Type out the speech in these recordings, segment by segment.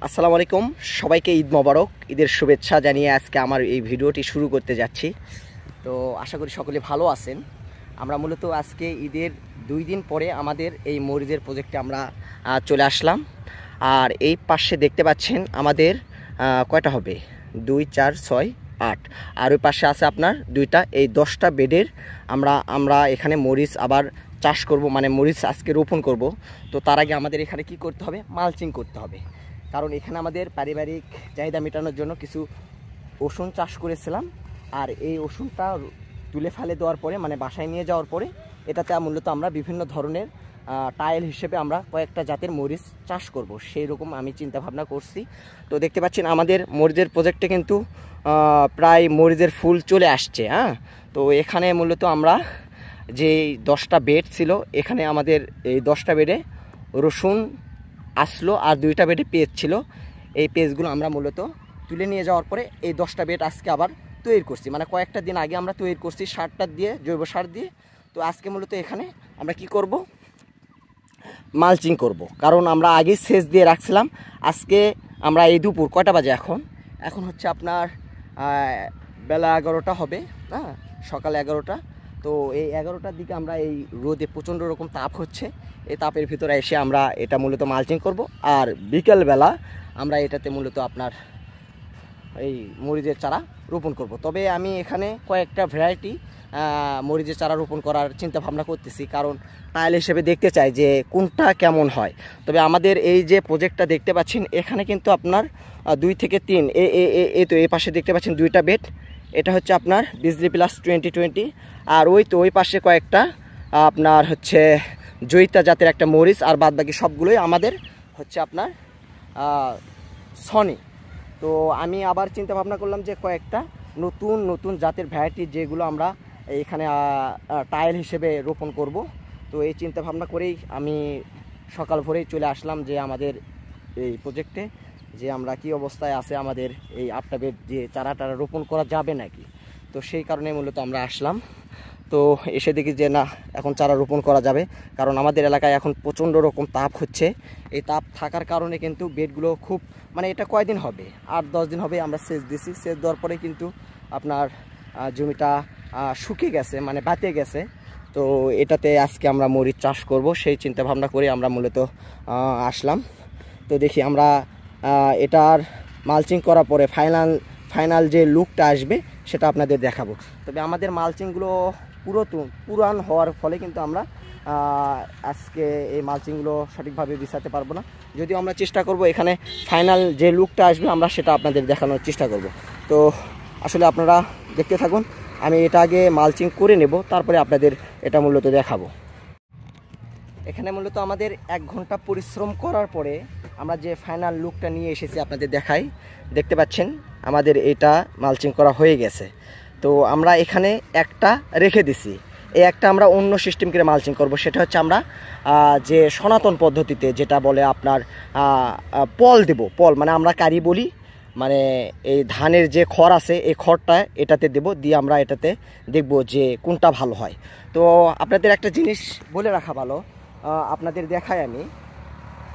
আসসালামু আলাইকুম, সবাইকে ঈদ মোবারক। ঈদের শুভেচ্ছা জানিয়ে আজকে আমার এই ভিডিওটি শুরু করতে যাচ্ছি। তো আশা করি সকলে ভালো আছেন। আমরা মূলত আজকে ঈদের 2 দিন পরে আমাদের এই মরিচের প্রজেক্টে আমরা চলে আসলাম। আর এই পাশে দেখতে পাচ্ছেন আমাদের কয়টা হবে, 2, 4, 6, 8, আর ওই পাশে আছে আপনার 2টা, এই 10টা বেডের আমরা এখানে মরিচ আবার চাষ করব, মানে মরিচ আজকে রোপণ করব। তো তার আগে আমাদের এখানে কি করতে হবে, মালচিং করতে হবে। কারণ এখানে আমাদের পারিবারিক চাহিদা মেটানোর জন্য কিছু রসুন চাষ করেছিলাম। আর এই রসুনটা তুলে ফেলে দেওয়ার পরে, মানে বাসায় নিয়ে যাওয়ার পরে, এটাতে মূলত আমরা বিভিন্ন ধরনের টাইল হিসেবে আমরা কয়েকটা জাতের মরিচ চাষ করব, সেই রকম আমি চিন্তা ভাবনা করছি। তো দেখতে পাচ্ছেন আমাদের মরিচের প্রজেক্টে কিন্তু প্রায় মরিচের ফুল চলে আসছে। তো এখানে মূলত আমরা যে 10টা বেড ছিল, এখানে আমাদের এই 10টা বেডে রসুন আসলো, আর 2টা বেডে পেঁয়াজ ছিল। এই পেঁয়াজগুলো আমরা মূলত তুলে নিয়ে যাওয়ার পরে এই 10টা বেড আজকে আবার তৈরি করছি, মানে কয়েকটা দিন আগে আমরা তৈরি করছি সারটা দিয়ে, জৈব সার দিয়ে। তো আজকে মূলত এখানে আমরা কি করব, মালচিং করব। কারণ আমরা আগে সেচ দিয়ে রাখছিলাম। আজকে আমরা এই দুপুর কয়টা বাজে, এখন হচ্ছে আপনার বেলা 11টা হবে, সকাল 11টা। তো এই 11টার দিকে আমরা এই রোদে প্রচণ্ড রকম তাপ হচ্ছে, এই তাপের ভিতরে এসে আমরা এটা মূলত মালচিং করব। আর বিকেলবেলা আমরা এটাতে মূলত আপনার এই মরিচের চারা রোপণ করব। তবে আমি এখানে কয়েকটা ভ্যারাইটি মরিচের চারা রোপণ করার চিন্তা ভাবনা করতেছি, কারণ ট্রায়াল হিসেবে দেখতে চাই যে কোনটা কেমন হয়। তবে আমাদের এই যে প্রজেক্টটা দেখতে পাচ্ছেন, এখানে কিন্তু আপনার 2 থেকে 3, এই তো এই পাশে দেখতে পাচ্ছেন 2টা বেড, এটা হচ্ছে আপনার বিজলি প্লাস 2020। আর ওই পাশে কয়েকটা আপনার হচ্ছে জয়িতা জাতের একটা মরিচ, আর বাদ বাকি সবগুলোই আমাদের হচ্ছে আপনার সনি। তো আমি আবার চিন্তা ভাবনা করলাম যে কয়েকটা নতুন নতুন জাতের ভ্যারাইটি যেগুলো আমরা এখানে টাইল হিসেবে রোপণ করব। তো এই চিন্তা ভাবনা করেই আমি সকাল ভোরেই চলে আসলাম যে আমাদের এই প্রজেক্টে, যে আমরা কি অবস্থায় আছে, আমাদের এই 8টা বেড যে চারাটা রোপণ করা যাবে নাকি। তো সেই কারণে মূলত আমরা আসলাম। তো এসে দেখি যে না, এখন চারা রোপণ করা যাবে। কারণ আমাদের এলাকায় এখন প্রচণ্ড রকম তাপ হচ্ছে। এই তাপ থাকার কারণে কিন্তু বেডগুলো খুব, মানে এটা কয়দিন হবে, 8-10 দিন হবে আমরা সেচ দিছি। সেচ দেওয়ার পরে কিন্তু আপনার জমিটা শুকিয়ে গেছে, মানে বাতিয়ে গেছে। তো এটাতে আজকে আমরা মরিচ চাষ করব, সেই চিন্তা ভাবনা করে আমরা মূলত আসলাম। তো দেখি আমরা এটার মালচিং করার পরে ফাইনাল যে লুকটা আসবে সেটা আপনাদের দেখাবো। তবে আমাদের মালচিংগুলো পুরান হওয়ার ফলে কিন্তু আমরা আজকে এই মালচিংগুলো সঠিকভাবে বিছাতে পারবো না। যদিও আমরা চেষ্টা করব এখানে ফাইনাল যে লুকটা আসবে আমরা সেটা আপনাদের দেখানোর চেষ্টা করব। তো আসলে আপনারা দেখতে থাকুন, আমি এটা আগে মালচিং করে নেব, তারপরে আপনাদের এটা মূলত দেখাবো। এখানে মূলত আমাদের 1 ঘন্টা পরিশ্রম করার পরে আমরা যে ফাইনাল লুকটা নিয়ে এসেছি আপনাদের দেখাই। দেখতে পাচ্ছেন আমাদের এটা মালচিং করা হয়ে গেছে। তো আমরা এখানে একটা রেখে দিছি, এই একটা আমরা অন্য সিস্টেম করে মালচিং করব। সেটা হচ্ছে আমরা যে সনাতন পদ্ধতিতে যেটা বলে আপনার পল দেব, পল মানে আমরা কারি বলি, মানে এই ধানের যে খড় আছে এই খড়টা এটাতে দেব, দিয়ে আমরা এটাতে দেখব যে কোনটা ভালো হয়। তো আপনাদের একটা জিনিস বলে রাখা ভালো, আপনাদের দেখাই আমি।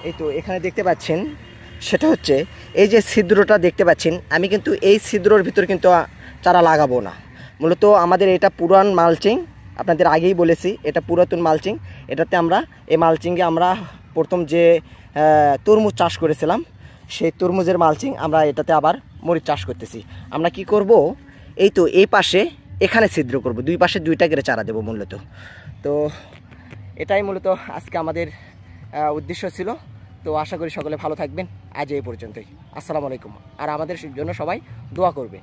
এই তো এখানে দেখতে পাচ্ছেন, সেটা হচ্ছে এই যে ছিদ্রটা দেখতে পাচ্ছেন, আমি কিন্তু এই ছিদ্রর ভিতর কিন্তু চারা লাগাবো না। মূলত আমাদের এটা পুরান মালচিং, আপনাদের আগেই বলেছি এটা পুরাতন মালচিং। এটাতে আমরা এই মালচিংয়ে আমরা প্রথম যে তরমুজ চাষ করেছিলাম, সেই তরমুজের মালচিং আমরা এটাতে আবার মরিচ চাষ করতেছি। আমরা কি করব, এই তো এই পাশে এখানে ছিদ্র করব, 2 পাশে 2টা করে চারা দেবো মূলত। তো এটাই মূলত আজকে আমাদের উদ্দেশ্য ছিল। তো আশা করি সকলে ভালো থাকবেন। আজ এই পর্যন্তই, আসসালামু আলাইকুম। আর আমাদের জন্য সবাই দোয়া করবে।